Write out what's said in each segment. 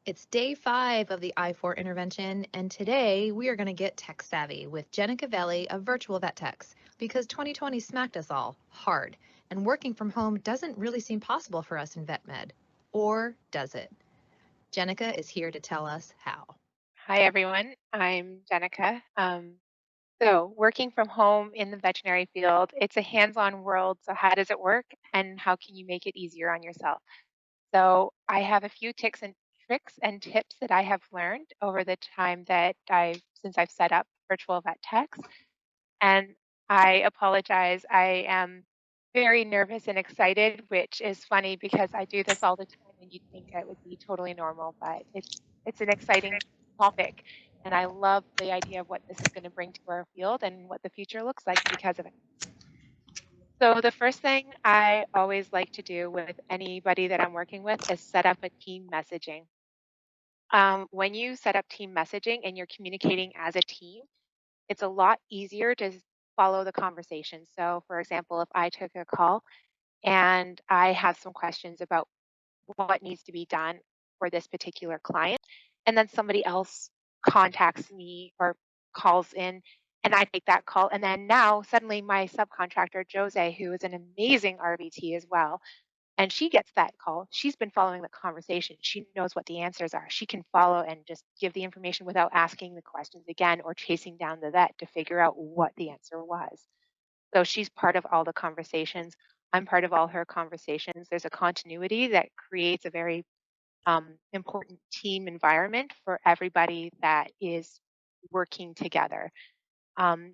It's day 5 of the I4 intervention, and today we are going to get tech savvy with Jenica Veley of Virtual Vet Techs because 2020 smacked us all hard, and working from home doesn't really seem possible for us in vet med. Or does it? Jenica is here to tell us how. Hi, everyone. I'm Jenica. So, working from home in the veterinary field, it's a hands on world. So, how does it work and how can you make it easier on yourself? So, I have a few ticks and tricks and tips that I have learned over the time that since I've set up virtual vet techs. And I apologize. I am very nervous and excited, which is funny because I do this all the time and you'd think it would be totally normal, but it's an exciting topic. And I love the idea of what this is going to bring to our field and what the future looks like because of it. So the first thing I always like to do with anybody that I'm working with is set up a team messaging. When you set up team messaging and you're communicating as a team, it's a lot easier to follow the conversation. So, for example, if I took a call and I have some questions about what needs to be done for this particular client, and then somebody else contacts me or calls in, and I take that call, and then now suddenly my subcontractor, Jose, who is an amazing RVT as well, and she gets that call. She's been following the conversation. She knows what the answers are. She can follow and just give the information without asking the questions again or chasing down the vet to figure out what the answer was. So she's part of all the conversations. I'm part of all her conversations. There's a continuity that creates a very important team environment for everybody that is working together.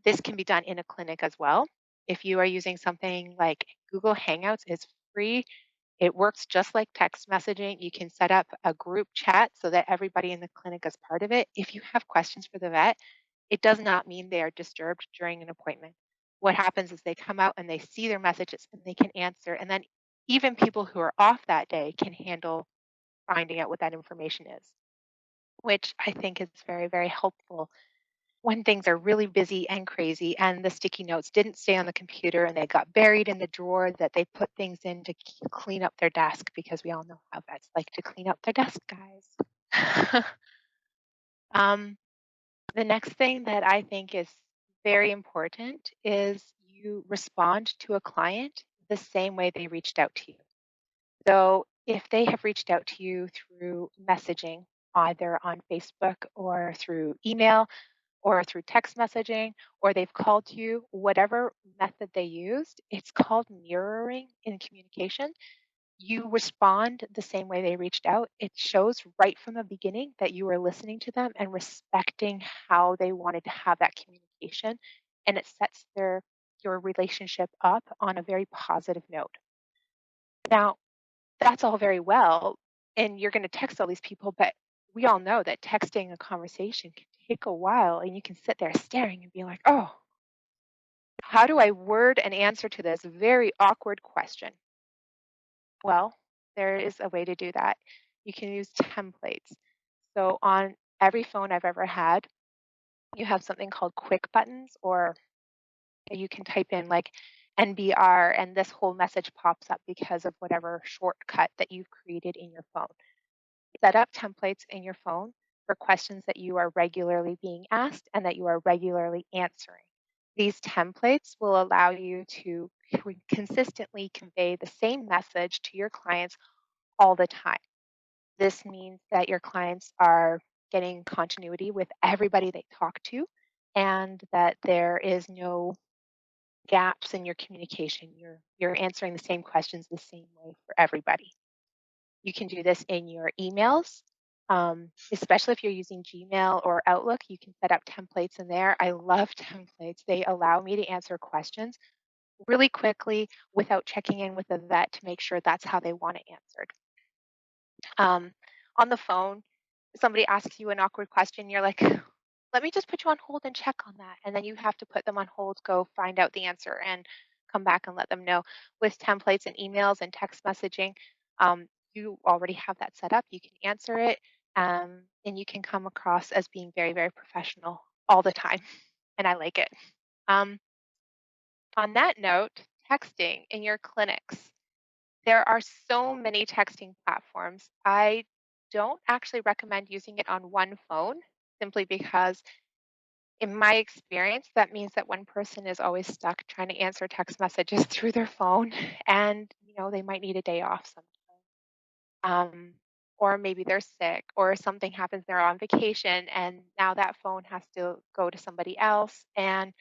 This can be done in a clinic as well. If you are using something like Google Hangouts, it's free. It works just like text messaging. You can set up a group chat so that everybody in the clinic is part of it. If you have questions for the vet, it does not mean they are disturbed during an appointment. What happens is they come out and they see their messages and they can answer. And then even people who are off that day can handle finding out what that information is, which I think is very, very helpful when things are really busy and crazy and the sticky notes didn't stay on the computer and they got buried in the drawer that they put things in to clean up their desk because we all know how vets like to clean up their desk, guys. um, the next thing that I think is very important is you respond to a client the same way they reached out to you. So if they have reached out to you through messaging, either on Facebook or through email, or through text messaging, or they've called you, whatever method they used, it's called mirroring in communication. You respond the same way they reached out. It shows right from the beginning that you are listening to them and respecting how they wanted to have that communication. And it sets your relationship up on a very positive note. Now, that's all very well, and you're going to text all these people, but we all know that texting a conversation can take a while and you can sit there staring and be like, oh, how do I word an answer to this very awkward question? Well, there is a way to do that. You can use templates. So on every phone I've ever had, you have something called quick buttons, or you can type in like NBR and this whole message pops up because of whatever shortcut that you've created in your phone. Set up templates in your phone for questions that you are regularly being asked and that you are regularly answering. These templates will allow you to consistently convey the same message to your clients all the time. This means that your clients are getting continuity with everybody they talk to and that there is no gaps in your communication. You're answering the same questions the same way for everybody. You can do this in your emails, especially if you're using Gmail or Outlook. You can set up templates in there. I love templates. They allow me to answer questions really quickly without checking in with the vet to make sure that's how they want it answered. On the phone, somebody asks you an awkward question, you're like, let me just put you on hold and check on that. And then you have to put them on hold, go find out the answer, and come back and let them know. With templates and emails and text messaging, you already have that set up. You can answer it, and you can come across as being very, very professional all the time. And I like it. Um, on that note, texting in your clinics. There are so many texting platforms. I don't actually recommend using it on one phone simply because in my experience, that means that one person is always stuck trying to answer text messages through their phone, and they might need a day off sometime. Um, or maybe they're sick, or something happens, they're on vacation, and now that phone has to go to somebody else, and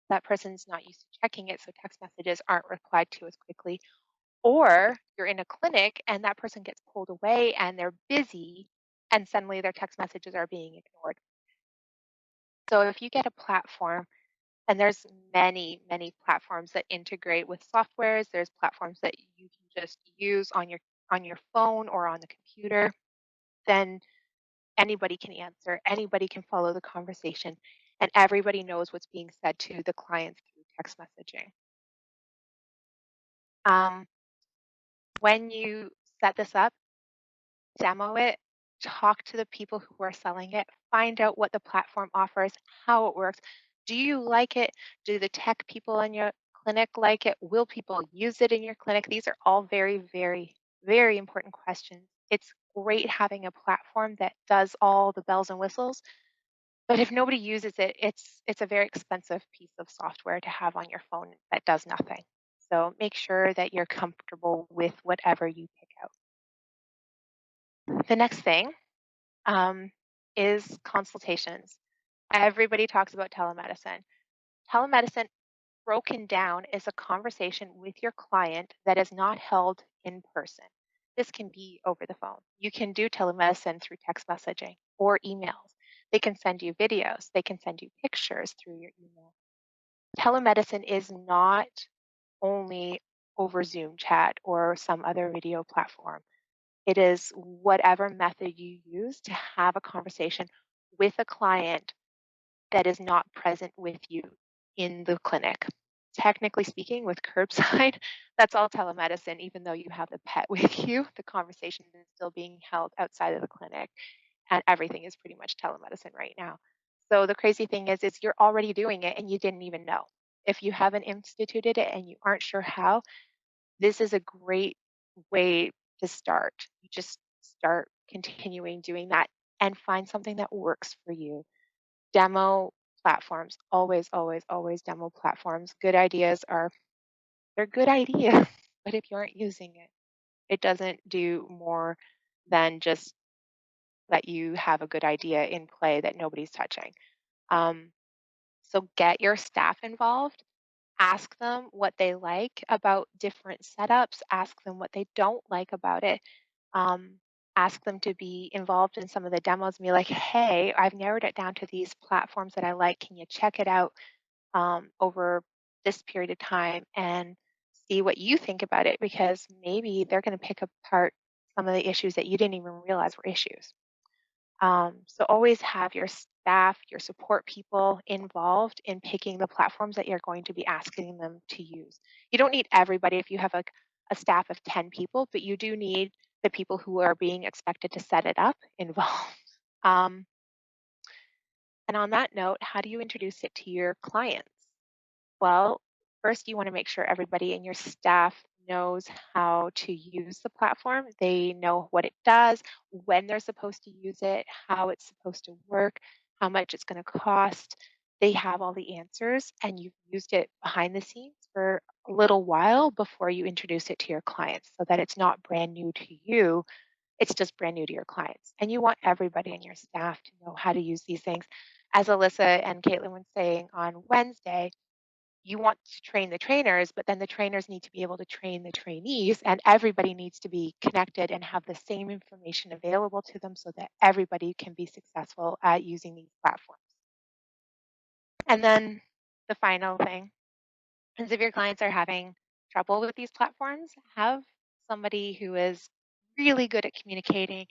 that person's not used to checking it, so text messages aren't replied to as quickly. Or you're in a clinic and that person gets pulled away and they're busy, and suddenly their text messages are being ignored. So if you get a platform, and there's many platforms that integrate with softwares. There's platforms that you can just use on your phone or on the computer. Then anybody can answer, anybody can follow the conversation, and everybody knows what's being said to the clients through text messaging. Um, when you set this up, demo it, talk to the people who are selling it, find out what the platform offers, how it works. Do you like it? Do the tech people in your clinic like it? Will people use it in your clinic? These are all very important questions. It's great having a platform that does all the bells and whistles, but if nobody uses it, it's a very expensive piece of software to have on your phone that does nothing. So make sure that you're comfortable with whatever you pick out. The next thing um, is consultations. Everybody talks about telemedicine. Telemedicine, broken down, is a conversation with your client that is not held in person. This can be over the phone. You can do telemedicine through text messaging or emails. They can send you videos, they can send you pictures through your email. Telemedicine is not only over Zoom chat or some other video platform. It is whatever method you use to have a conversation with a client that is not present with you in the clinic. Technically speaking, with curbside, that's all telemedicine, even though you have the pet with you. The conversation is still being held outside of the clinic, and everything is pretty much telemedicine right now. So the crazy thing is you're already doing it and you didn't even know. If you haven't instituted it and you aren't sure how, this is a great way to start. You just start continuing doing that and find something that works for you. Demo platforms, always demo platforms. Good ideas are they're good ideas, but if you aren't using it, it doesn't do more than just let you have a good idea in play that nobody's touching. Um, so get your staff involved. Ask them what they like about different setups. Ask them what they don't like about it. Um, Ask them to be involved in some of the demos and be like, hey, I've narrowed it down to these platforms that I like. Can you check it out over this period of time and see what you think about it? Because maybe they're going to pick apart some of the issues that you didn't even realize were issues. So always have your staff, your support people involved in picking the platforms that you're going to be asking them to use. You don't need everybody if you have a staff of 10 people, but you do need the people who are being expected to set it up involved. Um, and on that note, how do you introduce it to your clients? Well, first, you want to make sure everybody in your staff knows how to use the platform. They know what it does, when they're supposed to use it, how it's supposed to work, how much it's going to cost. They have all the answers, and you've used it behind the scenes for a little while before you introduce it to your clients so that it's not brand new to you. It's just brand new to your clients. And you want everybody in your staff to know how to use these things. As Alyssa and Caitlin were saying on Wednesday, you want to train the trainers, but then the trainers need to be able to train the trainees, and everybody needs to be connected and have the same information available to them so that everybody can be successful at using these platforms. And then the final thing is if your clients are having trouble with these platforms, have somebody who is really good at communicating,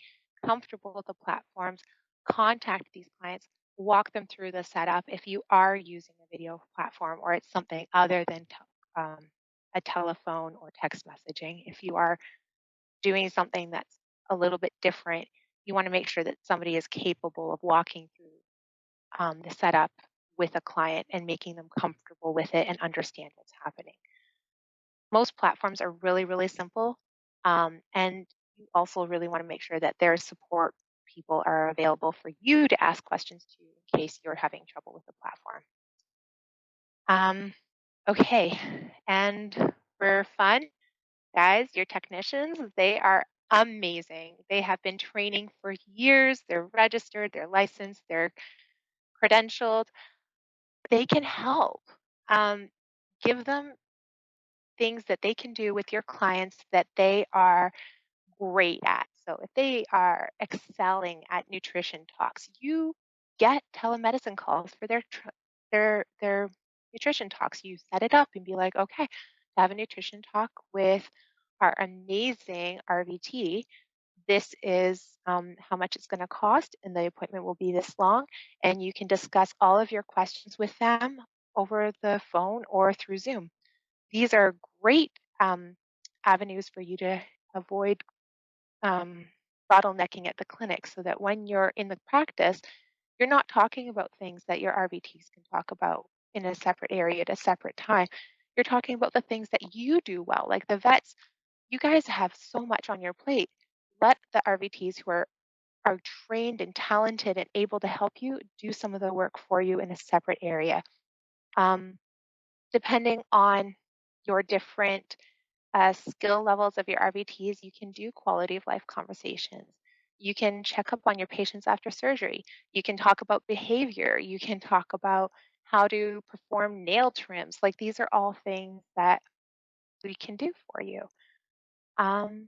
comfortable with the platforms, contact these clients, walk them through the setup if you are using a video platform or it's something other than a telephone or text messaging. If you are doing something that's a little bit different, you want to make sure that somebody is capable of walking through the setup with a client and making them comfortable with it and understand what's happening. Most platforms are really simple, and you also really want to make sure that their support people are available for you to ask questions to in case you're having trouble with the platform. Um, okay, and for fun, guys, your technicians, they are amazing. They have been training for years. They're registered, they're licensed, they're credentialed. They can help. Um, Give them things that they can do with your clients that they are great at. So if they are excelling at nutrition talks, you get telemedicine calls for their nutrition talks. You set it up and be like, okay, to have a nutrition talk with our amazing RVT. This is how much it's going to cost, and the appointment will be this long. And you can discuss all of your questions with them over the phone or through Zoom. These are great avenues for you to avoid um, bottlenecking at the clinic so that when you're in the practice, you're not talking about things that your RVTs can talk about in a separate area at a separate time. You're talking about the things that you do well. Like the vets, you guys have so much on your plate. Let the RVTs who are trained and talented and able to help you do some of the work for you in a separate area. Um, Depending on your different skill levels of your RVTs, you can do quality of life conversations. You can check up on your patients after surgery. You can talk about behavior. You can talk about how to perform nail trims. Like these are all things that we can do for you. Um,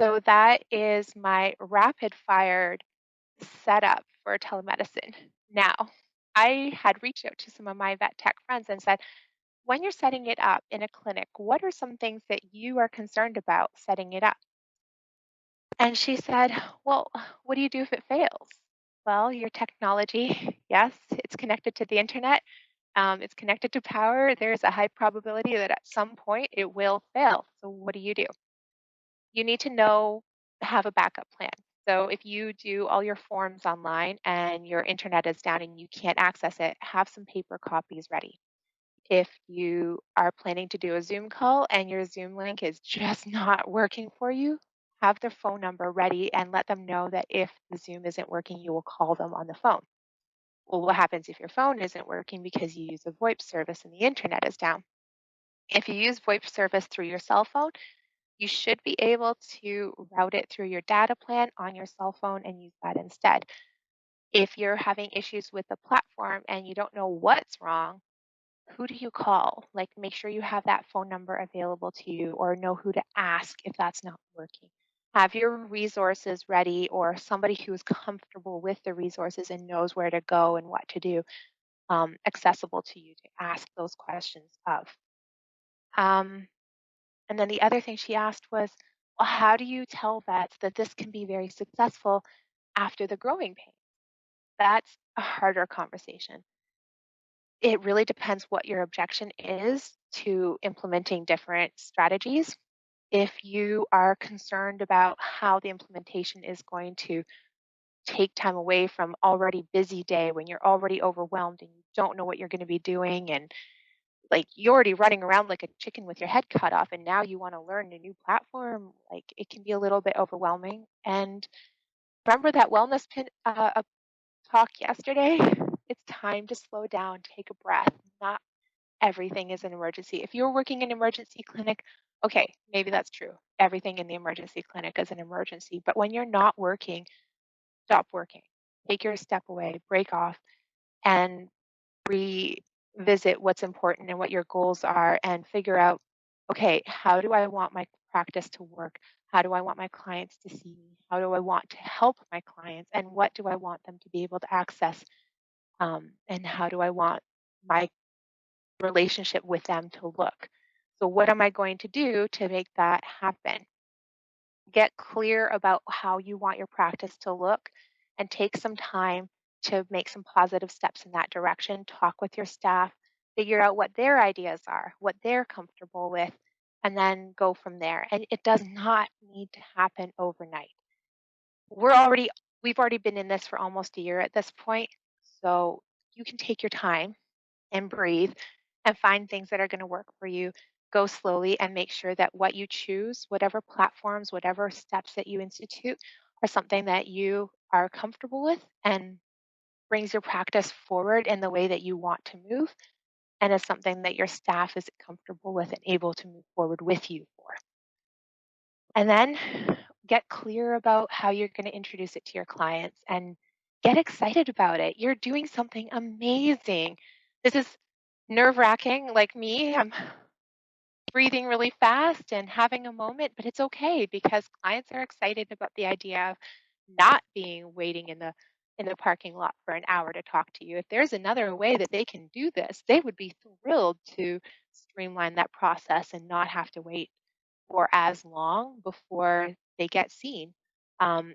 so that is my rapid fired setup for telemedicine. Now, I had reached out to some of my vet tech friends and said, when you're setting it up in a clinic, what are some things that you are concerned about setting it up? And she said, well, what do you do if it fails? Well, your technology, yes, it's connected to the internet, it's connected to power. There's a high probability that at some point it will fail. So, what do? You need to know, have a backup plan. So, if you do all your forms online and your internet is down and you can't access it, have some paper copies ready. If you are planning to do a Zoom call and your Zoom link is just not working for you, have their phone number ready and let them know that if the Zoom isn't working, you will call them on the phone. Well, what happens if your phone isn't working because you use a VoIP service and the internet is down? If you use VoIP service through your cell phone, you should be able to route it through your data plan on your cell phone and use that instead. If you're having issues with the platform and you don't know what's wrong, who do you call? Like, make sure you have that phone number available to you or know who to ask if that's not working. Have your resources ready or somebody who's comfortable with the resources and knows where to go and what to do accessible to you to ask those questions of. Um, and then the other thing she asked was, well, how do you tell vets that this can be very successful after the growing pain? That's a harder conversation. It really depends what your objection is to implementing different strategies. If you are concerned about how the implementation is going to take time away from already busy day when you're already overwhelmed and you don't know what you're going to be doing and like you're already running around like a chicken with your head cut off and now you want to learn a new platform, like it can be a little bit overwhelming. And remember that talk yesterday? It's time to slow down, take a breath. Not everything is an emergency. If you're working in an emergency clinic, okay, maybe that's true. Everything in the emergency clinic is an emergency. But when you're not working, stop working. Take your step away, break off, and revisit what's important and what your goals are and figure out, okay, how do I want my practice to work? How do I want my clients to see me? How do I want to help my clients? And what do I want them to be able to access? And how do I want my relationship with them to look? So, what am I going to do to make that happen? Get clear about how you want your practice to look and take some time to make some positive steps in that direction. Talk with your staff, figure out what their ideas are, what they're comfortable with, and then go from there. And it does not need to happen overnight. We're already we've already been in this for almost a year at this point. So you can take your time and breathe and find things that are going to work for you. go slowly and make sure that what you choose, whatever platforms, whatever steps that you institute, are something that you are comfortable with and brings your practice forward in the way that you want to move, and is something that your staff is comfortable with and able to move forward with you for. And then get clear about how you're going to introduce it to your clients and get excited about it. You're doing something amazing. This is nerve wracking, like me. I'm breathing really fast and having a moment, but it's okay because clients are excited about the idea of not being waiting in the parking lot for an hour to talk to you. If there's another way that they can do this, they would be thrilled to streamline that process and not have to wait for as long before they get seen.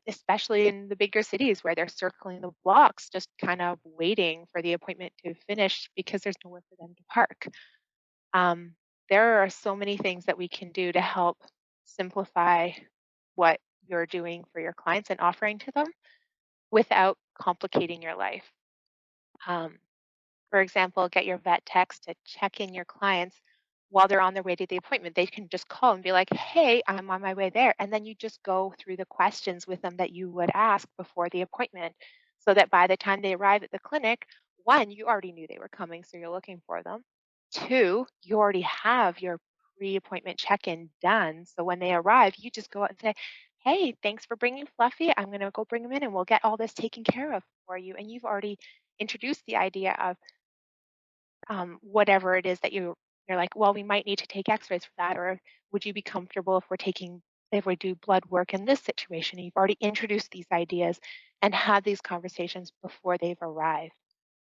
Especially in the bigger cities where they're circling the blocks, just kind of waiting for the appointment to finish because there's nowhere for them to park. Um, there are so many things that we can do to help simplify what you're doing for your clients and offering to them without complicating your life. Um, for example, get your vet techs to check in your clients while they're on their way to the appointment. They can just call and be like, hey, I'm on my way there. And then you just go through the questions with them that you would ask before the appointment so that by the time they arrive at the clinic, one, you already knew they were coming, so you're looking for them. Two, you already have your pre appointment check in done. So when they arrive, you just go out and say, hey, thanks for bringing Fluffy. I'm going to go bring him in and we'll get all this taken care of for you. And you've already introduced the idea of whatever it is that you're like, well, we might need to take X-rays for that, or would you be comfortable if we do blood work in this situation? And you've already introduced these ideas and had these conversations before they've arrived,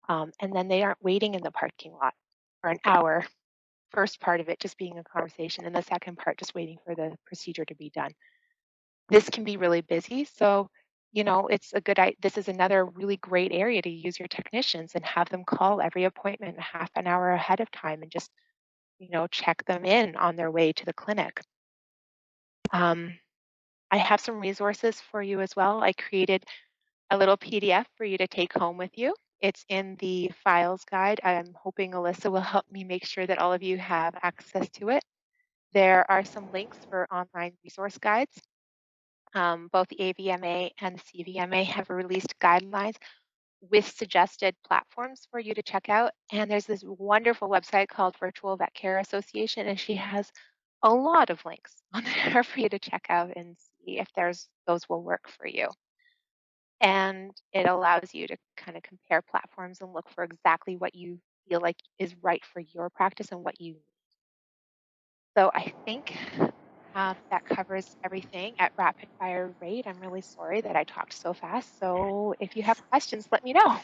and then they aren't waiting in the parking lot for an hour. First part of it just being a conversation, and the second part just waiting for the procedure to be done. This can be really busy, so it's a this is another really great area to use your technicians and have them call every appointment half an hour ahead of time and just check them in on their way to the clinic. um, I have some resources for you as well. I created a little PDF for you to take home with you. It's in the files guide. I'm hoping Alyssa will help me make sure that all of you have access to it. There are some links for online resource guides. Both the AVMA and the CVMA have released guidelines with suggested platforms for you to check out. And there's this wonderful website called Virtual Vet Care Association, and she has a lot of links on there for you to check out and see if those will work for you. And it allows you to kind of compare platforms and look for exactly what you feel like is right for your practice and what you need. So I think that covers everything at rapid fire rate. I'm really sorry that I talked so fast. So if you have questions, let me know.